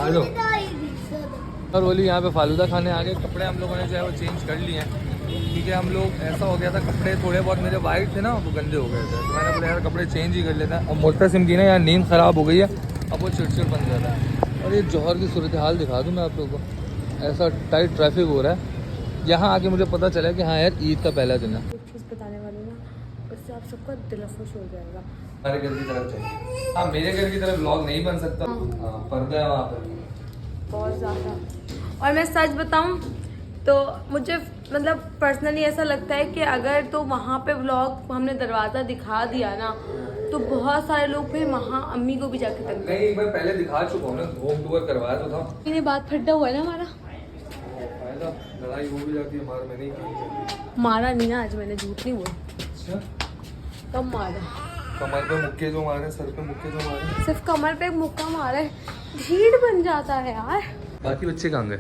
Hello. और बोली यहाँ पे फालूदा खाने आ गए। कपड़े हम लोगों ने जो है वो चेंज कर लिए हैं, क्योंकि हम लोग ऐसा हो गया था, कपड़े थोड़े बहुत मेरे वाइट थे ना, वो गंदे हो गए थे, तो मैंने बोला यार कपड़े चेंज ही कर लेता है। अब मुर्तसिम की ना यार नींद ख़राब हो गई है, अब वो चिड़चिड़ बन जाता है। और ये जौहर की सूरत हाल दिखा दूँ मैं आप लोगों को, ऐसा टाइट ट्रैफिक हो रहा है। यहाँ आके मुझे पता चला कि हाँ यार ईद का पहला दिन है। एक चीज़ बताने वाली ना, उससे आप सबका दिल खुश हो जाएगा। हमारे घर की तरफ चाहिए। हाँ, मेरे घर की तरफ व्लॉग नहीं बन सकता। हाँ, पर्दा है वहाँ पर बहुत ज़्यादा। और मैं सच बताऊं तो मुझे मतलब पर्सनली ऐसा लगता है कि अगर तो वहाँ पे व्लॉग हमने दरवाज़ा दिखा दिया ना, तो बहुत सारे लोग फिर वहाँ अम्मी को भी जाके तंग नहीं, एक बार पहले दिखा चुका हूँ ना, होम टूर करवाया तो था। करेंगे। बात फड्डा हुआ है ना हमारा, लड़ाई हो भी जाती है, मार मैंने ही खाई। मारा नहीं ना आज, मैंने झूठ नहीं बोला। अच्छा, कम मारा, कमर पे मुक्के जो मारे, सर पे मुक्के जो मारे। सिर्फ कमर पे एक मुक्का मारा है, भीड़ बन जाता है यार। बाकी बच्चे कहाँ गए?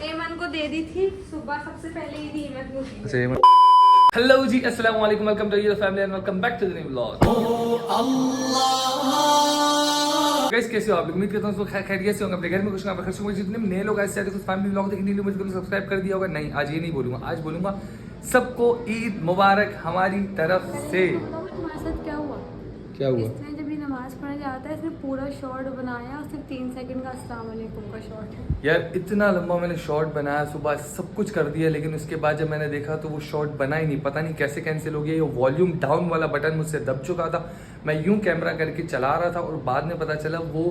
एमन को दे दी थी सुबह, सबसे पहले ही दी एमन को दी। अच्छा, हेलो जी, अस्सलाम वालेकुम, welcome to the family and welcome back to the new vlog. Guys कैसे हो आप लोग? उम्मीद करता हूं सब खैरियत से होंगे, अपने घर में खुश होंगे, खुश होंगे। जितने नए लोग ऐसे कुछ फैमिली व्लॉग देखने के लिए मुझे सब्सक्राइब कर दिया होगा। नहीं, आज ये नहीं बोलूंगा, आज बोलूंगा सबको ईद मुबारक हमारी तरफ से। तुम्हारे साथ क्या हुआ? क्या हुआ? इसने जब ये नमाज पढ़ने जाता है, इसने पूरा शॉर्ट बनाया, सिर्फ 3 सेकंड का अस्सलाम वालेकुम का शॉर्ट है। यार इतना लंबा मैंने शॉर्ट बनाया, सुबह सब कुछ कर दिया, लेकिन उसके बाद जब मैंने देखा तो वो शॉर्ट बना ही नहीं। पता नहीं कैसे कैंसिल हो गया। ये वॉल्यूम डाउन वाला बटन मुझसे दब चुका था। मैं यूं कैमरा करके चला रहा था और बाद में पता चला वो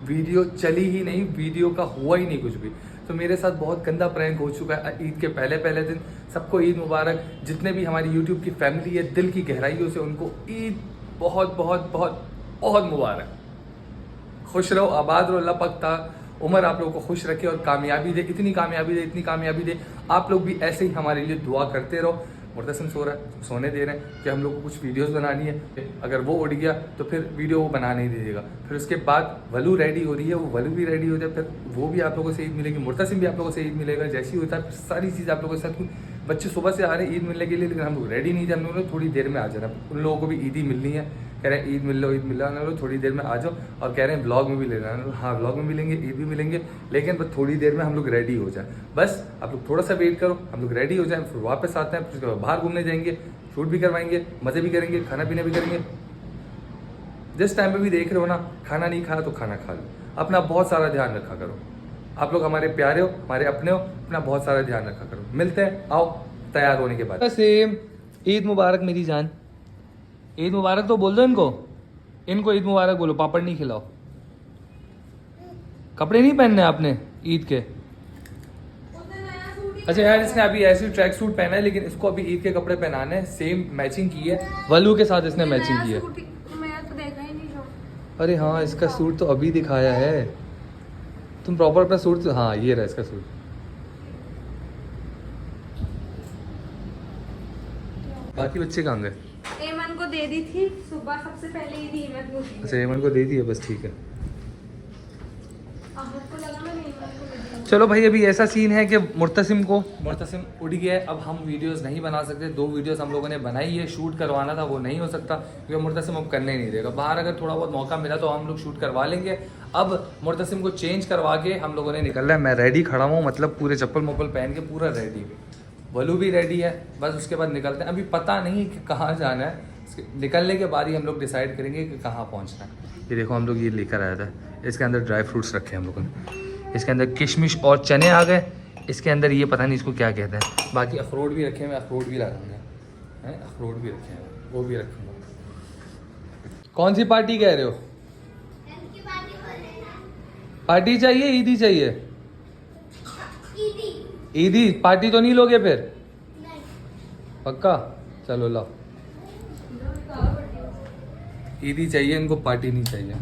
वीडियो चली ही नहीं, वीडियो का हुआ ही नहीं कुछ भी। तो मेरे साथ बहुत गंदा प्रैंक हो चुका है ईद के पहले दिन। सबको ईद मुबारक। जितने भी हमारी यूट्यूब की फैमिली है, दिल की गहराइयों से उनको ईद बहुत बहुत बहुत बहुत मुबारक। खुश रहो, आबाद रहो, अल्लाह पाक उम्र आप लोगों को खुश रखे और कामयाबी दे, इतनी कामयाबी दे। आप लोग भी ऐसे ही हमारे लिए दुआ करते रहो। मुर्तसिम सो रहा है, सोने दे रहे हैं कि हम लोग को कुछ वीडियोस बनानी है। अगर वो उड़ गया तो फिर वीडियो वो बना नहीं दीजिएगा। फिर उसके बाद वलू रेडी हो रही है, वो वलू भी रेडी हो जाए, फिर वो भी आप लोगों से ईद मिलेगी, मुर्तसिम भी आप लोगों से ईद मिलेगा। जैसे ही होता है सारी चीज़ आप लोगों के साथ। बच्चे सुबह से आ रहे हैं ईद मिलने के लिए, लेकिन हम लोग रेडी नहीं थे। हम लोगों ने थोड़ी देर में आ जाना, उन लोगों को भी ईद ही मिलनी है। कह रहे हैं ईद मिल लो, ईद मिल लो, हम लोग थोड़ी देर में आ जाओ। और कह रहे हैं ब्लॉग में भी लेना है। हाँ, ब्लॉग में मिलेंगे, ईद भी मिलेंगे, लेकिन बस थोड़ी देर में हम लोग रेडी हो जाए। बस आप लोग थोड़ा सा वेट करो, हम लोग रेडी हो जाए, फिर वापस आते हैं। फिर उसके बाद बाहर घूमने जाएंगे, शूट भी करवाएंगे, मज़े भी करेंगे, खाना पीना भी करेंगे। जिस टाइम पे भी देख रहे हो ना, खाना नहीं खाया तो खाना खा लो। अपना बहुत सारा ध्यान रखा करो। आप लोग हमारे प्यारे हो, हमारे अपने हो, अपना बहुत सारा ध्यान रखा करो। मिलते हैं, आओ तैयार होने के बाद। सेम ईद मुबारक मेरी जान। ईद मुबारक तो बोल दो इनको ईद मुबारक बोलो। पापड़ नहीं खिलाओ। कपड़े नहीं पहनने आपने ईद के? अच्छा यार, इसने अभी ऐसे ट्रैक सूट पहना है, लेकिन इसको अभी ईद के कपड़े पहनाने हैं। सेम मैचिंग की है, वलू के साथ इसने मैचिंग की है। मैं तो देखा ही नहीं। अरे हाँ, इसका सूट तो अभी दिखाया है। तुम प्रॉपर अपना सूट तो, हाँ ये रहा इसका सूट। बाकी बच्चे कहाँ गए? एमन को दे दी थी सुबह, सबसे पहले ही दी एमन को दी। अच्छा, एमन को दे दिया, बस ठीक है। आपको लगा मैंने एमन को दे दी। चलो भाई, अभी ऐसा सीन है कि मुर्तसिम उड़ गया है। अब हम वीडियोस नहीं बना सकते। 2 वीडियोस हम लोगों ने बनाई है, शूट करवाना था, वो नहीं हो सकता क्योंकि मुर्तसिम अब करने ही नहीं देगा। बाहर अगर थोड़ा बहुत मौका मिला तो हम लोग शूट करवा लेंगे। अब मुर्तसिम को चेंज करवा के हम लोगों ने निकलना है। मैं रेडी खड़ा हूँ, मतलब पूरे चप्पल मप्पल पहन के पूरा रेडी। वलू भी रेडी है, बस उसके बाद निकलते हैं। अभी पता नहीं कि कहाँ जाना है, निकलने के बाद ही हम लोग डिसाइड करेंगे कि कहाँ पहुँचना है। ये देखो, हम लोग ये लेकर आया था, इसके अंदर ड्राई फ्रूट्स रखे हैं हम लोगों ने। इसके अंदर किशमिश और चने आ गए। इसके अंदर ये पता नहीं इसको क्या कहते हैं। बाकी अखरोट भी रखे हैं, मैं अखरोट भी लगाऊंगा। हैं, अखरोट भी रखे हैं, वो भी रखूँगा। कौन सी पार्टी कह रहे हो? पार्टी चाहिए, ईदी चाहिए? ईदी पार्टी तो नहीं लोगे फिर? पक्का? चलो लाओ, ईदी चाहिए इनको, पार्टी नहीं चाहिए।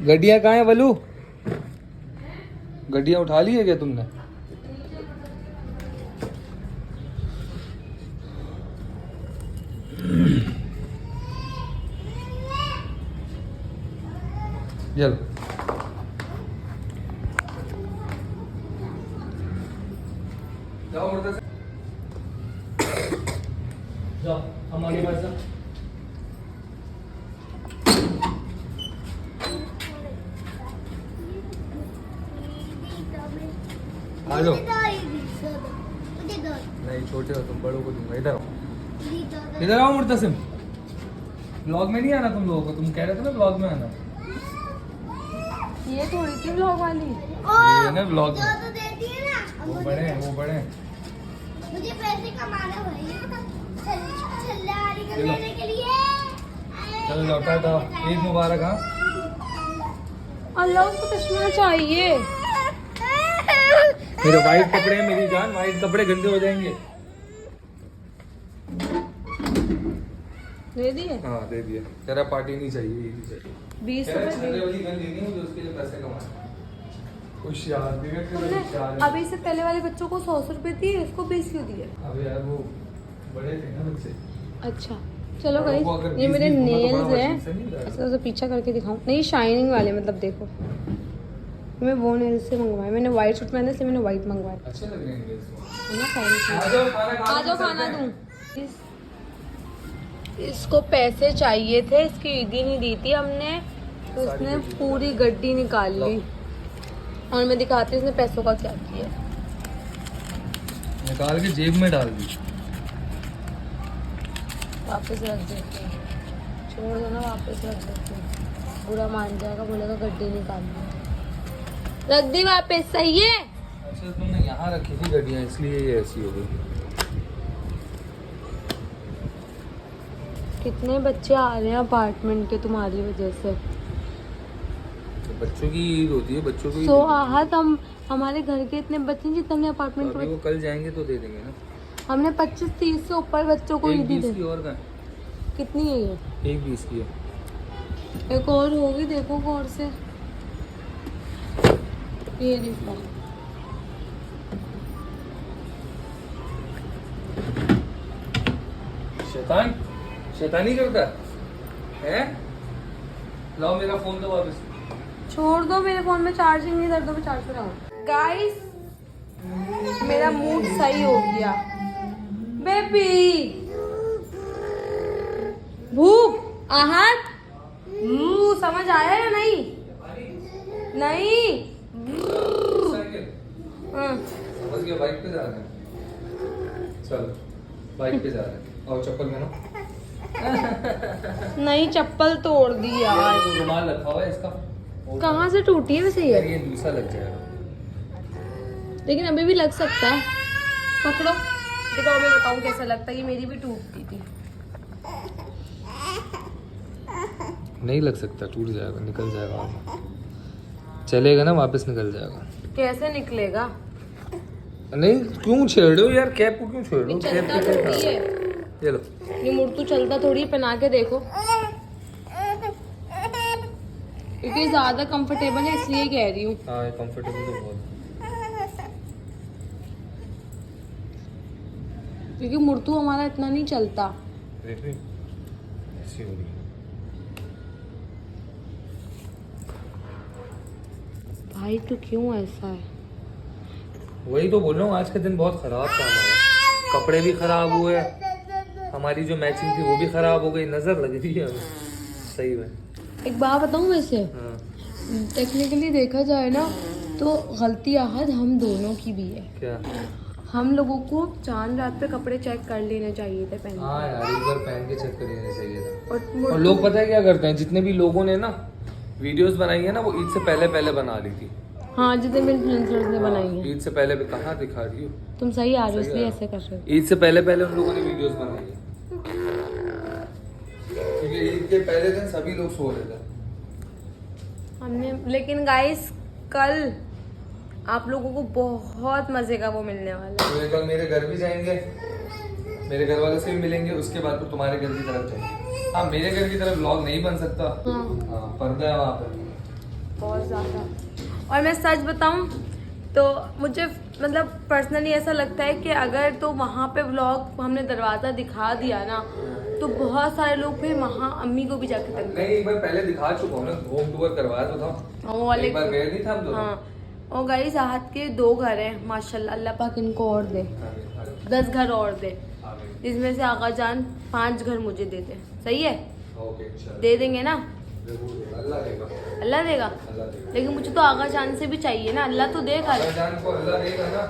गड्डियाँ कहाँ है वलू? गड्डियाँ उठा ली है क्या तुमने? चलो जाओ मुर्तसिम, जाओ हम आगे बढ़ जाओ। आ जाओ। नहीं छोटे हो तुम, बड़ों को दूंगा। इधर आओ, इधर आओ मुर्तसिम। ब्लॉग में नहीं आना तुम लोगों को, तुम कह रहे थे ना ब्लॉग में आना। ये थोड़ी थी व्लॉग वाली। ये ना ब्लॉग में वो बड़े हैं, वो बड़े हैं। मुझे पैसे कमाना भैया, छल्लारी चलो। लेने के लिए। चलो लौटा था। ईद मुबारक। हाँ अल्लाह उसको चश्मा चाहिए। मेरे वाइट कपड़े हैं मेरी जान, वाइट कपड़े गंदे हो जाएंगे। दे दिए हाँ दे दिए। तेरा पार्टी नहीं चाहिए, ये नहीं चाहिए। 20 कह रहा है, रुपए छल्ले दे। वाली गन लेनी है मुझे, उसके लिए पैसे कमाने। होशियार, बिगड़ के तुमने होशियार है। अभी से पहले वाले बच्चों को 100 रुपए दिए, इसको 20 क्यों दिए? अब यार वो बड़े थे ना बच्चे। अच्छा चलो और वो अगर गाइस, ये 20 मेरे दूंगा तो बड़ा नेल्स मशीन हैं। से नहीं हो जाएगा। ऐसा पीछा करके दिखाऊं? नहीं शाइनिंग वाले, मतलब देखो मैं वो नेल्स से मंगवाए। मैंने व्हाइट सूट पहने इसलिए मैंने व्हाइट मंगवाए। अच्छे लग रहे हैं ये इसमें। है ना शाइनिंग? आ जाओ खाना खा आ जाओ खाना दूं। इसको पैसे चाहिए थे, इसकी ईदी नहीं दी थी हमने, तो सारी इसने गड्डी पूरी गड्डी निकाल ली। और मैं दिखाती हूँ इसने पैसों का क्या किया। निकाल के जेब में डाल दी। वापस रख देते हैं, छोड़ दो ना, वापस रख देते हैं। बुरा मान जाएगा, बोलेगा गड्डी निकाल दी। रख दी वापस, सही है। अच्छा तुमने यहाँ रखी थी गड्डियाँ, इसलिए ये ऐसी हो गई। कितने बच्चे आ रहे हैं अपार्टमेंट के तुम्हारी वजह से। तो बच्चों की ईद होती है, बच्चों को ही सो देंगे। आहत हम हमारे घर के इतने बच्चे हैं जितने हमने अपार्टमेंट तो अभी में, वो कल जाएंगे तो दे देंगे ना। हमने 25-30 से ऊपर बच्चों को एक ईदी 20 दे। की और का कितनी है ये? एक 20 की है। एक और होगी, देखो गौर से। ये देखो, शैतान शैतानी करता है। लाओ मेरा फोन दो वापस। छोड़ दो, मेरे फोन में चार्जिंग नहीं, कर दो, मैं चार्ज कराऊं। गाइस मेरा मूड सही हो गया। बेबी भूख आहत समझ आया या नहीं? नहीं। हाँ। समझ गया, बाइक पे जा रहे हैं। चलो बाइक पे जा रहे हैं। और चप्पल पहनो। नहीं चप्पल तोड़ दी यार। वो रुमाल रखा हुआ है इसका। कहाँ से टूटी है वैसे यार ये? ये दूसरा लग जाएगा। लेकिन अभी भी लग सकता है। पकड़ो, दिखाओ, मैं बताऊं कैसा लगता है। ये मेरी भी टूटती थी। नहीं लग सकता, टूट जाएगा, निकल जाएगा। चलेगा ना, वापस निकल जाएगा। कैसे निकलेगा? नहीं क्यों छेड़ रहे हो यार, कैप को क्यों छेड़ रहे ये हो? कैप चलता को थोड़ी है, ये लो। ये मुर्तू चलता थोड़ी है, पहना के देखो। क्योंकि ज्यादा कंफर्टेबल है इसलिए कह रही हूँ। हाँ कंफर्टेबल तो बहुत। क्योंकि मुर्तू हमारा इतना नहीं चलता। देख रही ऐसी हो रही है। भाई तो क्यों ऐसा है? वही तो बोल रहा हूँ, आज का दिन बहुत खराब था हमारा। कपड़े भी खराब हुए, हमारी जो मैचिंग थी वो भी खराब हो गई। नजर लग रही है हमें सही में। एक बात बताऊँ वैसे, हाँ। टेक्निकली देखा जाए ना तो गलती आहद हम दोनों की भी है। क्या? हम लोगों को चांद रात पे कपड़े चेक कर लेने चाहिए थे पहन हाँ यार एक बार पहन के चेक कर लेना चाहिए था। और और लोग पता है क्या करते हैं, जितने भी लोगों ने ना वीडियोस बनाई है ना, वो ईद से पहले पहले बना ली थी। हाँ जितने भी इन्फ्लुएंसर्स ने बनाई है। ईद से पहले कहाँ दिखा रही हो? तुम सही आ रहे हो सही इसलिए आ ऐसे कर रहे हो। ईद से पहले पहले उन लोगों ने वीडियोस बनाई है, क्योंकि ईद के पहले दिन सभी लोग सो रहे थे। हमने, लेकिन गाइस कल आप लोगों को बहुत मजे का वो मिलने वाला है। तो ये कल मेरे घर भी जाएंगे, मेरे घर वालों से भी मिलेंगे, उसके बाद तो तुम्हारे घर की तरफ जाएंगे। हाँ मेरे घर की तरफ व्लॉग नहीं बन सकता। हाँ। हाँ पर्दा है वहाँ पे। बहुत ज़्यादा। और मैं सच बताऊं तो मुझे मतलब पर्सनली ऐसा लगता है कि अगर तो वहाँ पे व्लॉग हमने दरवाज़ा दिखा दिया ना तो बहुत सारे लोग फिर वहाँ अम्मी को भी जाके तंग नहीं एक बार पहले दिखा चुका हूँ ना, होम टूर करवाया तो था। वो वाले। एक बार गए नहीं था हम दोनों। हाँ। और गाइस आहत के 2 घर हैं माशाल्लाह, अल्लाह पाक इनको और दे, 10 घर और दे, जिसमें से आगा जान 5 घर मुझे दे दे। सही है? ओके अच्छा। दे देंगे ना? अल्लाह देगा, अल्लाह देगा। अल्लाह देगा। लेकिन मुझे तो आगा जान से भी चाहिए ना, अल्लाह तो देगा। आगा जान को अल्लाह देगा ना,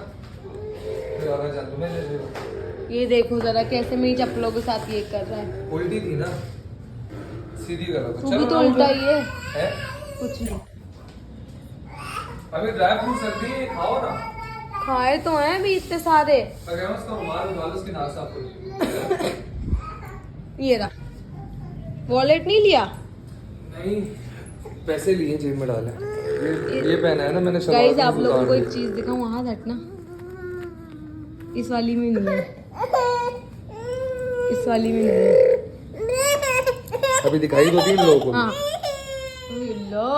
फिर आगा जान तुम्हें दे देगा। ये देखो जरा कैसे मेरी चप्पलों के साथ ये कर रहा है। उल्टी थी ना, सीधी करो। तू भी तो उल्टा ही है। है? कुछ नहीं, अभी ड्राई फ्रूट रख दिए, खाओ ना। खाए तो हैं अभी इतने सारे। अगर हम उसका रुमाल उठा लो, उसकी नाक साफ करो। ये रहा, वॉलेट नहीं लिया। नहीं, पैसे लिए जेब में डाले। ये पहना है ना मैंने। गाइस आप लोगों को एक चीज दिखाऊं, वहां हटना, इस वाली में नहीं है, इस वाली में नहीं है। अभी दिखाई दो 3 लोगों को। हाँ लो,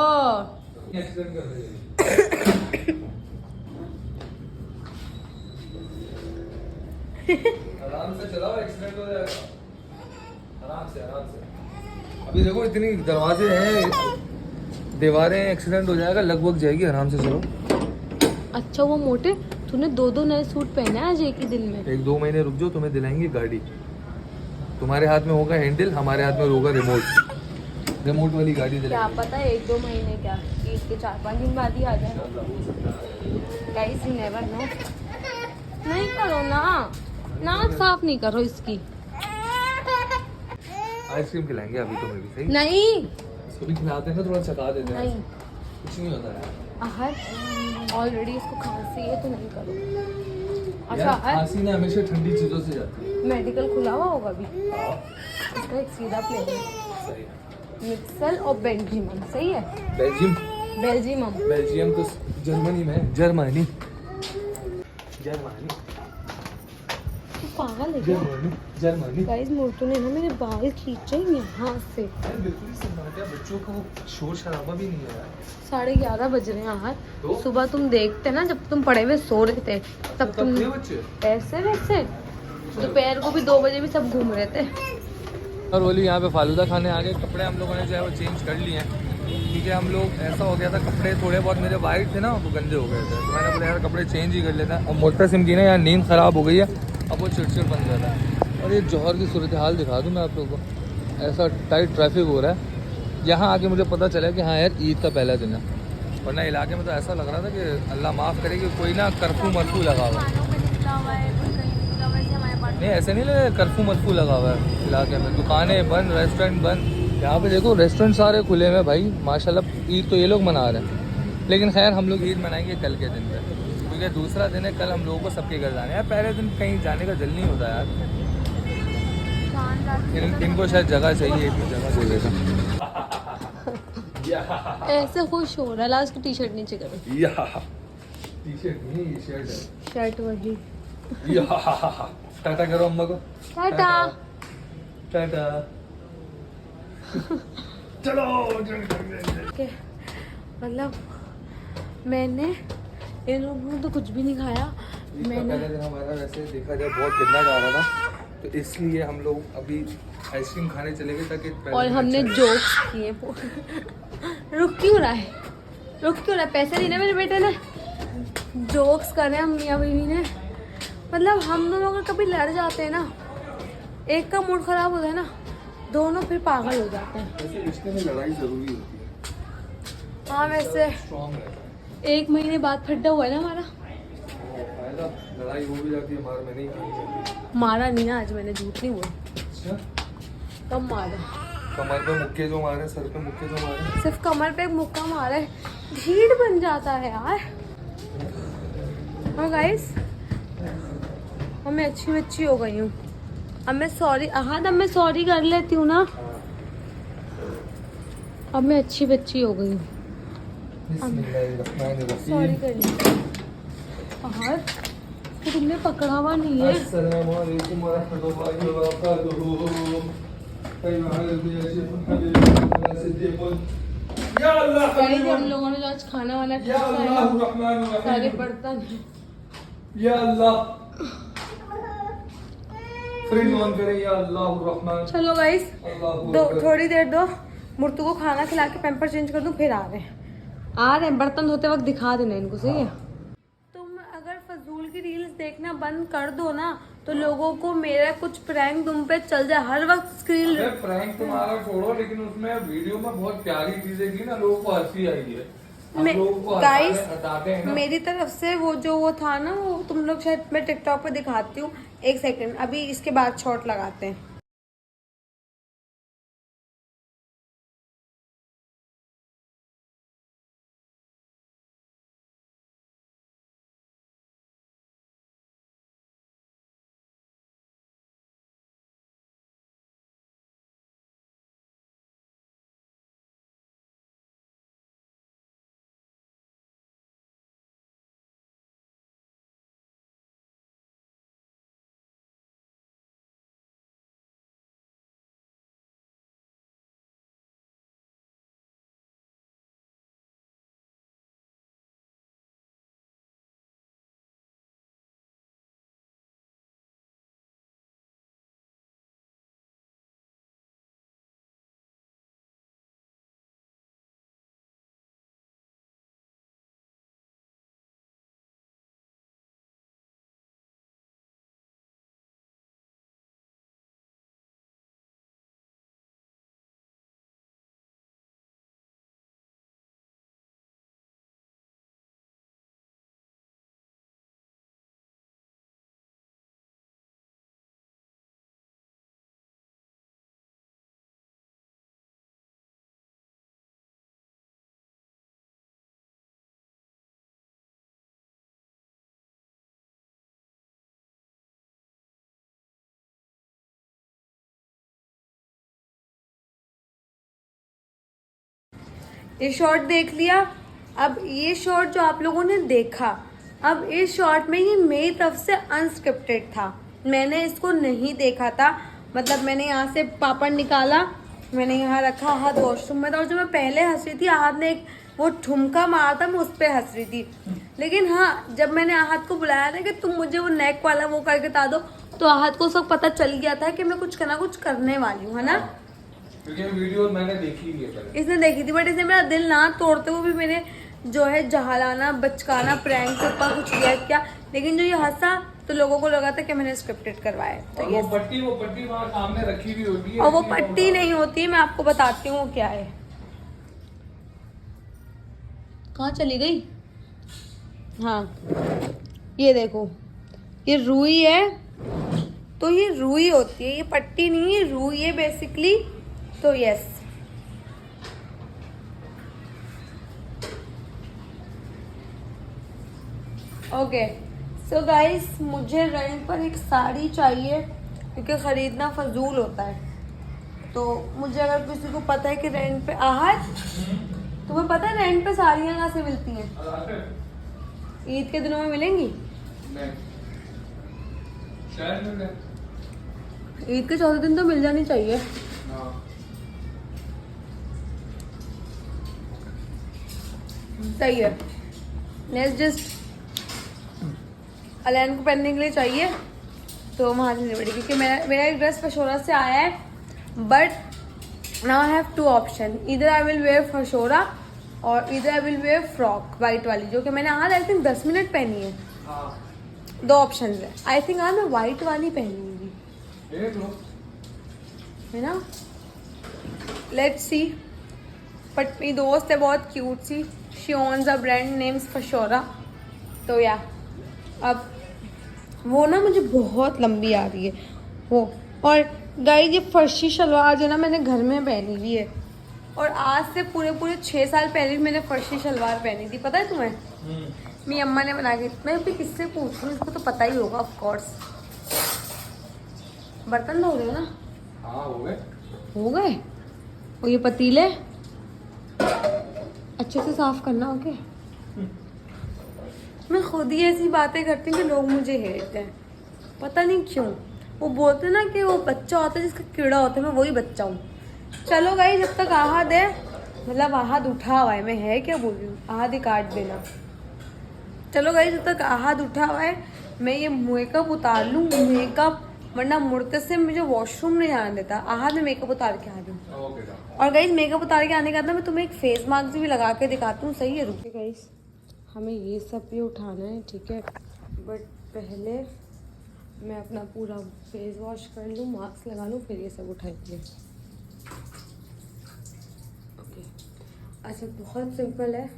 एक्सीडेंट कर रही है। आराम से चलाओ, एक्सीडेंट हो जाएगा। आराम से, आराम से। अभी देखो इतनी दरवाजे हैं, दीवारें, एक्सीडेंट हो जाएगा, लगभग जाएगी। आराम से चलो। अच्छा वो मोटे, तूने 2 नए सूट पहने हैं आज एक ही दिन में। 1-2 महीने रुक जाओ, तुम्हें दिलाएंगे गाड़ी। तुम्हारे हाथ में होगा हैंडल, हमारे हाथ में होगा रिमोट। रिमोट वाली गाड़ी क्या दिलाएंगे। पता 1-2 महीने क्या, ईद के 4-5 दिन बाद ही आ जाए। Guys you never know. नहीं करो ना, नाक साफ नहीं करो इसकी। आइसक्रीम खिलाएंगे अभी तुम्हें भी, सही? नहीं इसको भी खिलाते हैं ना, थोड़ा चका देते हैं। नहीं कुछ नहीं होता यार। आहर, ऑलरेडी इसको खांसी है तो नहीं करो। अच्छा यार, आहर, खांसी ना हमेशा ठंडी चीजों से जाती है। मेडिकल खुला हुआ होगा अभी। इसका एक सीधा प्लेन है, सही है। मिक्सल और बेल्जियम, सही है। बेल्जियम, बेल्जियम बेल्जियम तो जर्मनी में है। जर्मनी, जर्मनी, तू पागल है क्या? Germany, Germany. गाइस मोटू ने ना मेरे बाल खींचे यहाँ से। यार बिल्कुल ही सन्नाटा, बच्चों को शोर शराबा भी नहीं है यार। 11:30 बज रहे हैं यार। तो? सुबह तुम देखते ना, जब तुम पड़े हुए सो रहे थे, तब तुम थे बच्चे। ऐसे वैसे, दोपहर को भी 2 बजे भी सब घूम रहे थे। और बोली यहाँ पे फालूदा खाने आ गए। कपड़े हम लोगों ने जो है वो चेंज कर लिए हैं, क्योंकि हम लोग ऐसा हो गया था, कपड़े थोड़े बहुत मेरे वाइट थे ना, वो गंदे हो गए थे। तो मैंने बोला यार कपड़े चेंज ही कर लेता है। अब मोटरसिम की ना यार नींद ख़राब हो गई है, अब वो चिड़चिड़ बन जाता है। और ये जौहर की सूरत हाल दिखा दूँ मैं आप लोगों को। ऐसा टाइट ट्रैफिक हो रहा है। यहाँ आके मुझे पता चला कि हाँ यार ईद का पहला दिन है, वरना इलाके में तो ऐसा लग रहा था कि अल्लाह माफ़ करे कि कोई ना कर्फ्यू मर्फ्यू लगा हुआ है। नहीं ऐसे नहीं लगे, कर्फ्यू मर्फ्यू लगा हुआ है इलाके में। दुकानें बंद, रेस्टोरेंट बंद। यहाँ पे देखो रेस्टोरेंट सारे खुले हुए भाई, माशाल्लाह। ईद तो ये लोग मना रहे हैं, लेकिन खैर हम लोग ईद मनाएंगे कल के दिन पे, क्योंकि दूसरा दिन है। कल हम लोगों को सबके घर जाना है। पहले दिन कहीं जाने का दिल नहीं होता यार। इनको शायद जगह चाहिए, इतनी जगह चाहिए। ऐसे खुश हो रहा है, लास्ट की टी-शर्ट नीचे करो। टी-शर्ट नहीं, ये शर्ट है। शर्ट वही। टाटा करो अम्मा को। टाटा। टाटा। चलो। मतलब मैंने इन लोगों ने तो कुछ भी नहीं खाया। मैंने पहले दिन हमारा वैसे देखा जाए बहुत गंदा जा रहा था, तो इसलिए हम लोग अभी आइसक्रीम खाने चले गए ताकि और हमने जोक्स किए। रुक क्यों रहा है, रुक क्यों रहा है? पैसे नहीं ना मेरे बेटे ने, जोक्स कर रहे हैं हम मियाँ बीवी ने। मतलब हम दोनों अगर कभी लड़ जाते हैं ना, एक का मूड खराब होता है ना, दोनों फिर पागल हो जाते हैं। वैसे रिश्ते में लड़ाई जरूरी होती है। हाँ वैसे स्ट्रॉन्ग रहता है। 1 महीने बाद फड्डा हुआ है ना हमारा। फायदा लड़ाई हो भी जाती है, मार मैंने ही की। मारा नहीं ना आज, मैंने झूठ नहीं बोला। अच्छा, कब मारा? कमर पे मुक्के जो मारे, सर पे मुक्के जो मारे। सिर्फ कमर पे एक मुक्का मारा है, भीड़ बन जाता है यार। और गाइस अब मैं अच्छी बच्ची हो गई हूँ। अब मैं सॉरी अहाद, अब मैं सॉरी कर लेती हूँ ना। अब मैं अच्छी बच्ची हो गई हूँ, सॉरी कर ली। अहाद तो तुमने पकड़ा हुआ नहीं है। अस्सलामुअलैकुम वरहमतुल्लाहि वबरकातुहू। या अल्लाह, गाइस हम लोगों ने जो आज खाना वाना या खाया, अल्लाह रहमान सारे रहीम, बर्तन या अल्लाह फ्रिज ऑन करें। या अल्लाह रहमान। चलो गाइस दो, थोड़ी देर दो, मुर्तू को खाना खिला के पैम्पर चेंज कर दूं, फिर आ रहे हैं। बर्तन धोते वक्त दिखा देना इनको, सही है? तुम अगर फजूल की रील्स देखना बंद कर दो ना, तो लोगों को मेरा कुछ प्रैंक तुम पे चल जाए हर वक्त स्क्रीन। प्रैंक तुम्हारा छोड़ो, लेकिन उसमें वीडियो में बहुत प्यारी चीजें की ना, लोगों को हंसी आई है। हम लोगों को गाइस हटाते हैं ना। मेरी तरफ से वो था ना, वो तुम लोग शायद मैं टिकटॉक पे दिखाती हूँ। एक सेकंड, अभी इसके बाद शॉट लगाते हैं। ये शॉट देख लिया। अब ये शॉट जो आप लोगों ने देखा, अब इस शॉट में ये मेरी तरफ से अनस्क्रिप्टेड था। मैंने इसको नहीं देखा था। मतलब मैंने यहाँ से पापड़ निकाला, मैंने यहाँ रखा, हाथ वॉशरूम में था, और जो मैं पहले हंस रही थी, हाथ ने एक वो ठुमका मारा था, मैं उस पर हंस रही थी। लेकिन हाँ, जब मैंने आहत को बुलाया था कि तुम मुझे वो नेक वाला वो करके बता दो, तो आहत को सब पता चल गया था कि मैं कुछ करने वाली हूँ, है ना। क्योंकि वीडियो मैंने देखी है पहले। इसने देखी थी, बट इसने मेरा दिल ना तोड़ते हुए भी मेरे जो है जहलाना, बचकाना, प्रैंक से ऊपर कुछ किया। लेकिन जो ये हंसा तो लोगों को लगा था कि मैंने स्क्रिप्टेड करवाया। तो वो पट्टी वहाँ सामने रखी हुई होती है, और वो पट्टी नहीं होती है, मैं आपको बताती हूँ वो क्या है। कहाँ चली गई? हाँ, ये देखो, ये रुई है। तो ये रुई होती है, ये पट्टी नहीं है, रुई है बेसिकली। तो यस, ओके। सो गाइस, मुझे रेंट पर एक साड़ी चाहिए क्योंकि ख़रीदना फजूल होता है। तो मुझे अगर किसी को पता है कि रेंट पे तुम्हें पता है रेंट पे साड़ियाँ कहाँ से मिलती हैं? ईद के दिनों में मिलेंगी? ईद के चौथे दिन तो मिल जानी चाहिए। सही है। लेट्स जस्ट अलैन को पहनने के लिए चाहिए, तो वहाँ से पड़ी, क्योंकि मेरा एक ड्रेस फशोरा से आया है। But now I have two option, इधर आई विल वेयर फशोरा और इधर I will wear frock white वाली, जो कि मैंने आज आई थिंक 10 मिनट पहनी है। दो ऑप्शन है। आई थिंक आज मैं वाइट वाली पहनूंगी, है ना। Let's see. बट मेरी दोस्त है बहुत क्यूट सी, she owns a brand names फशोरा। तो या अब वो ना मुझे बहुत लंबी आ रही है वो। और गाइस, ये फर्शी शलवार जो ना मैंने घर में पहनी हुई है, और आज से पूरे 6 साल पहले भी मैंने फर्शी शलवार पहनी थी, पता है तुम्हें? मेरी अम्मा ने बना के। मैं अभी किससे पूछूं, इसको तो पता ही होगा ऑफ कोर्स। बर्तन धो रहे हो ना? हाँ, हो गए। और ये पतीले अच्छे से साफ करना। ओके, मैं खुद ही ऐसी बातें करती हूँ कि लोग मुझे हेट हैं, पता नहीं क्यों। वो बोलते ना कि वो बच्चा होता है जिसका कीड़ा होता है, मैं वही बच्चा हूँ। चलो गाइस, जब तक आहद है, मतलब आहद उठा हुआ है, मैं है क्या बोल रही हूँ, आहद ही काट देना। चलो गाइस, जब तक आहद उठा हुआ है, मैं ये मेकअप उतार लूँ, मेकअप, वरना मुड़ते से मुझे वॉशरूम नहीं जाने देता। आहद में मेकअप उतार के आ रही हूँ। और गाइस, मेकअप उतार के आने के बाद ना मैं तुम्हें एक फेस मास्क भी लगा के दिखाती हूँ, सही है? रुके गाइस, हमें ये सब भी उठाना है, ठीक है। बट पहले मैं अपना पूरा फेस वॉश कर लूँ, मास्क लगा लूँ, फिर ये सब उठाएंगे। ओके, अच्छा बहुत सिंपल है।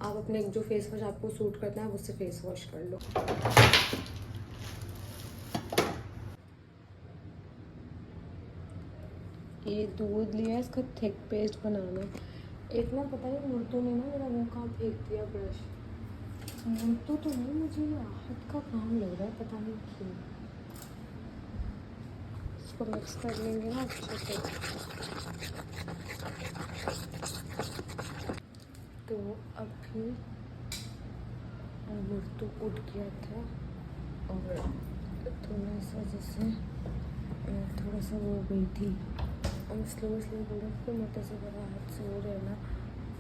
आप अपने जो फेस वॉश आपको सूट करना है उससे फेस वॉश कर लो। ये दूध लिया है, इसका थिक पेस्ट बनाना है। एक ना पता नहीं मुर्तू ने ना मेरा मुँह कहाँ फेंक दिया ब्रश। मुर्तू तो नहीं, मुझे ये आहत का काम लग रहा है, पता नहीं क्यों। इसको मिक्स कर लेंगे ना अच्छे से। तो अभी मुर्तू उठ गया था और थोड़ा सा जैसे थोड़ा सा वो हो गई थी। हम स्लो बोले तो मोटे से बड़ा हाथ से हो रहे ना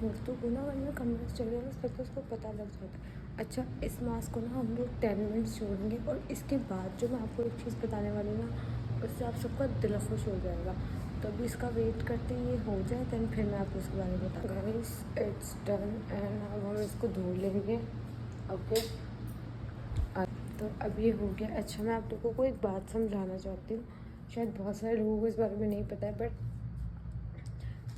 मुर्तू को ना वरना कमरे से चल गया ना तो उसको पता लग जाता। अच्छा, इस मास्क को ना हम लोग 10 मिनट्स छोड़ेंगे और इसके बाद जो मैं आपको एक चीज़ बताने वाली हूँ ना उससे आप सबका दिल खुश हो जाएगा। तो अभी इसका वेट करते ये हो जाए दैन फिर मैं आपको इसके बारे में बताऊँगा। गाइस इट्स डन एंड अब हम इसको धो लेंगे। ओके, तो अब ये हो गया। अच्छा, मैं आप लोगों को एक बात समझाना चाहती हूँ, शायद बहुत सारे लोगों को इस बारे में नहीं पता है, बट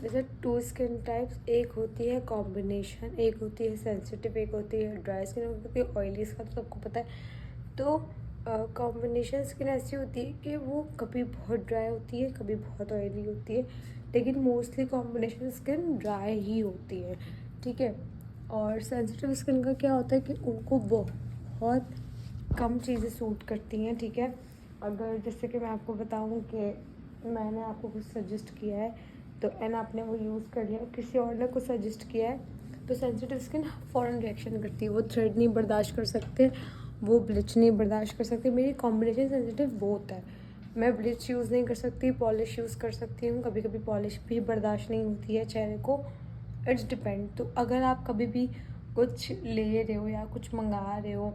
जैसे 2 स्किन टाइप्स, एक होती है कॉम्बिनेशन, एक होती है सेंसिटिव, एक होती है ड्राई स्किन, एक होती है ऑयली। इसका तो सबको पता है। तो कॉम्बिनेशन स्किन ऐसी होती है कि वो कभी बहुत ड्राई होती है, कभी बहुत ऑयली होती है, लेकिन मोस्टली कॉम्बिनेशन स्किन ड्राई ही होती है, ठीक है। और सेंसिटिव स्किन का क्या होता है कि उनको बहुत कम चीज़ें सूट करती हैं, ठीक है। अगर जैसे कि मैं आपको बताऊं कि मैंने आपको कुछ सजेस्ट किया है तो एंड आपने वो यूज़ कर लिया, किसी और ने कुछ सजेस्ट किया है तो सेंसिटिव स्किन फ़ौरन रिएक्शन करती है। वो थ्रेड नहीं बर्दाश्त कर सकते, वो ब्लीच नहीं बर्दाश्त कर सकते। मेरी कॉम्बिनेशन सेंसिटिव बहुत है, मैं ब्लीच यूज़ नहीं कर सकती, पॉलिश यूज़ कर सकती हूँ, कभी कभी पॉलिश भी बर्दाश्त नहीं होती है चेहरे को। It's depend. तो अगर आप कभी भी कुछ ले रहे हो या कुछ मंगा रहे हो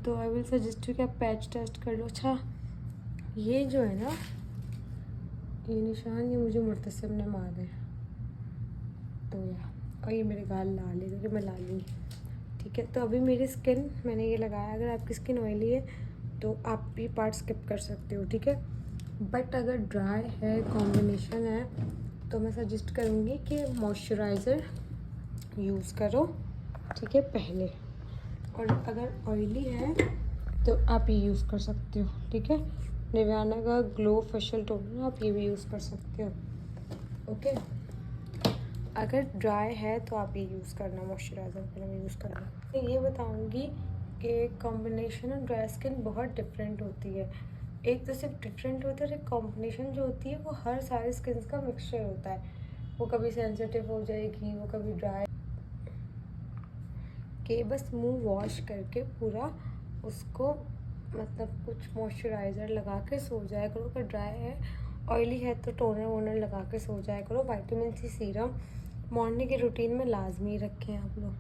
तो आई विल सजेस्ट यू कि आप पैच टेस्ट कर लो। अच्छा, ये जो है ना ये निशान, ये मुझे मुर्तसिम ने मारा है तो और ये मेरे गाल लाल है क्योंकि मैं लाल हूँ, ठीक है। तो अभी मेरी स्किन मैंने ये लगाया। अगर आपकी स्किन ऑयली है तो आप ये पार्ट स्किप कर सकते हो, ठीक है। बट अगर ड्राई है, कॉम्बिनेशन है, तो मैं सजेस्ट करूँगी कि मॉइस्चराइज़र यूज़ करो, ठीक है, पहले। और अगर ऑयली है तो आप ये यूज़ कर सकते हो, ठीक है। निवियाना का ग्लो फेशियल टोनर आप ये भी यूज़ कर सकते हो, ओके। अगर ड्राई है तो आप ये यूज़ करना, मॉइस्चराइज़र पहले मैं यूज़ करना। ये बताऊंगी कि कॉम्बिनेशन और ड्राई स्किन बहुत डिफरेंट होती है। एक तो सिर्फ डिफरेंट होता है, एक कॉम्बिनेशन जो होती है वो हर सारी स्किन का मिक्सचर होता है। वो कभी सेंसिटिव हो जाएगी, वो कभी ड्राई के बस मुंह वॉश करके पूरा उसको मतलब कुछ मॉइस्चराइज़र लगा के सो जाया करो। अगर ड्राई है, ऑयली है तो टोनर वोनर लगा के सो जाया करो। विटामिन सी सीरम मॉर्निंग के रूटीन में लाजमी रखें आप लोग।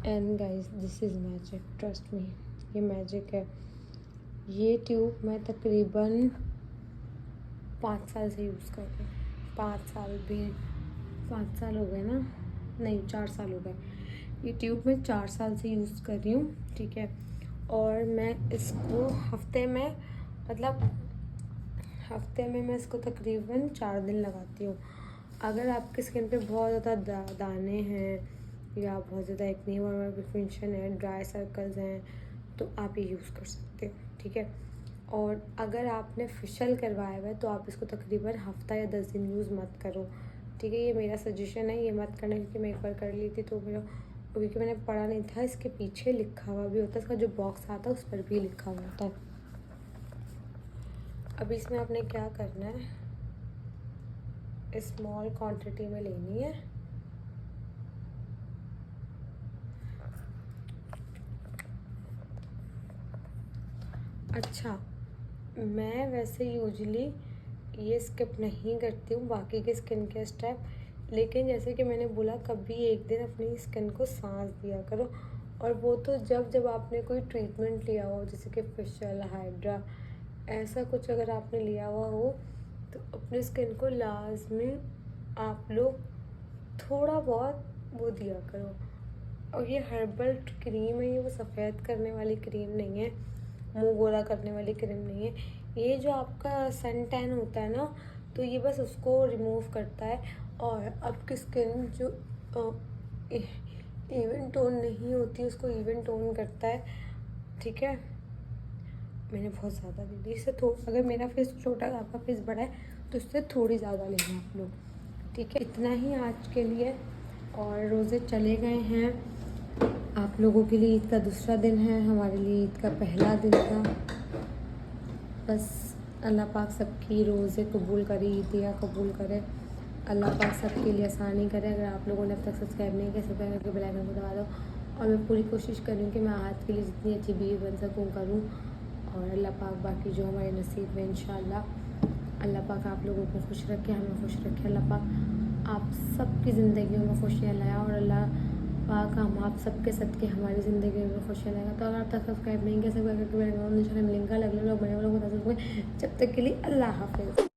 And guys this is magic, trust me, ये मैजिक है। ये ट्यूब मैं तकरीबन 5 साल से यूज़ कर रही हूँ। 5 साल हो गए ना, नहीं 4 साल हो गए। ये ट्यूब मैं 4 साल से यूज़ कर रही हूँ, ठीक है। और मैं इसको हफ्ते में मैं इसको तकरीबन 4 दिन लगाती हूँ। अगर आपकी स्किन पे बहुत ज़्यादा दाने हैं या बहुत ज़्यादा एक्ने और पिगमेंटेशन है, ड्राई सर्कल्स हैं, तो आप ये यूज़ कर सकते हो, ठीक है। और अगर आपने फेशियल करवाया हुआ है तो आप इसको तकरीबन हफ्ता या 10 दिन यूज़ मत करो, ठीक है। ये मेरा सजेशन है, ये मत करना, क्योंकि मैं एक बार कर ली थी तो मेरा, क्योंकि मैंने पढ़ा नहीं था, इसके पीछे लिखा हुआ भी होता है, इसका जो बॉक्स आता है उस पर भी लिखा हुआ होता है। अभी इसमें आपने क्या करना है, स्मॉल क्वांटिटी में लेनी है। अच्छा, मैं वैसे यूजुअली ये स्किप नहीं करती हूँ बाकी के स्किन केयर स्टेप, लेकिन जैसे कि मैंने बोला कभी एक दिन अपनी स्किन को सांस दिया करो। और वो तो जब आपने कोई ट्रीटमेंट लिया हो, जैसे कि फेशियल, हाइड्रा, ऐसा कुछ अगर आपने लिया हुआ हो तो अपनी स्किन को लाजमी आप लोग थोड़ा बहुत वो दिया करो, और ये हर्बल क्रीम है, ये वो सफ़ेद करने वाली क्रीम नहीं है, मुंह गोरा करने वाली क्रीम नहीं है। ये जो आपका सन टैन होता है ना, तो ये बस उसको रिमूव करता है और आपकी स्किन जो इवन टोन नहीं होती उसको इवन टोन करता है। ठीक है, मैंने बहुत ज़्यादा ले ली इससे। अगर मेरा फेस छोटा है, आपका फेस बड़ा है, तो इससे थोड़ी ज़्यादा लेना आप लोग। ठीक है, इतना ही आज के लिए। और रोज़े चले गए हैं। आप लोगों के लिए ईद का दूसरा दिन है, हमारे लिए ईद का पहला दिन था। बस अल्लाह पाक सबकी रोज़े कबूल करे, ईदियाँ कबूल करे, अल्लाह पाक सबके लिए आसानी करे। अगर आप लोगों ने अब तक सब्सक्राइब नहीं किया, सब्सक्राइब करके बेल आइकन को दबा दो। और मैं पूरी कोशिश करूँ कि मैं आज के लिए जितनी अच्छी बीवी बन सकूँ करूँ। और अल्लाह पाक बाकी जो हमारे नसीब में इंशाल्लाह अल्लाह पाक आप लोगों को खुश रखे, हमें खुश रखे। अल्लाह पाक आप सबकी ज़िंदगियों में खुशियाँ लाया और अल्लाह पाक हम आप सबके सदके हमारी ज़िंदगी में खुशियाँ लाएगा। तो अगर आप तक सब्सक्राइब नहीं किया, सब्सक्राइब करके बेल आइकन को दबा दो। लिंक का अलग लोग बने लोग बता सकते। जब तक के लिए अल्लाह हाफिज़।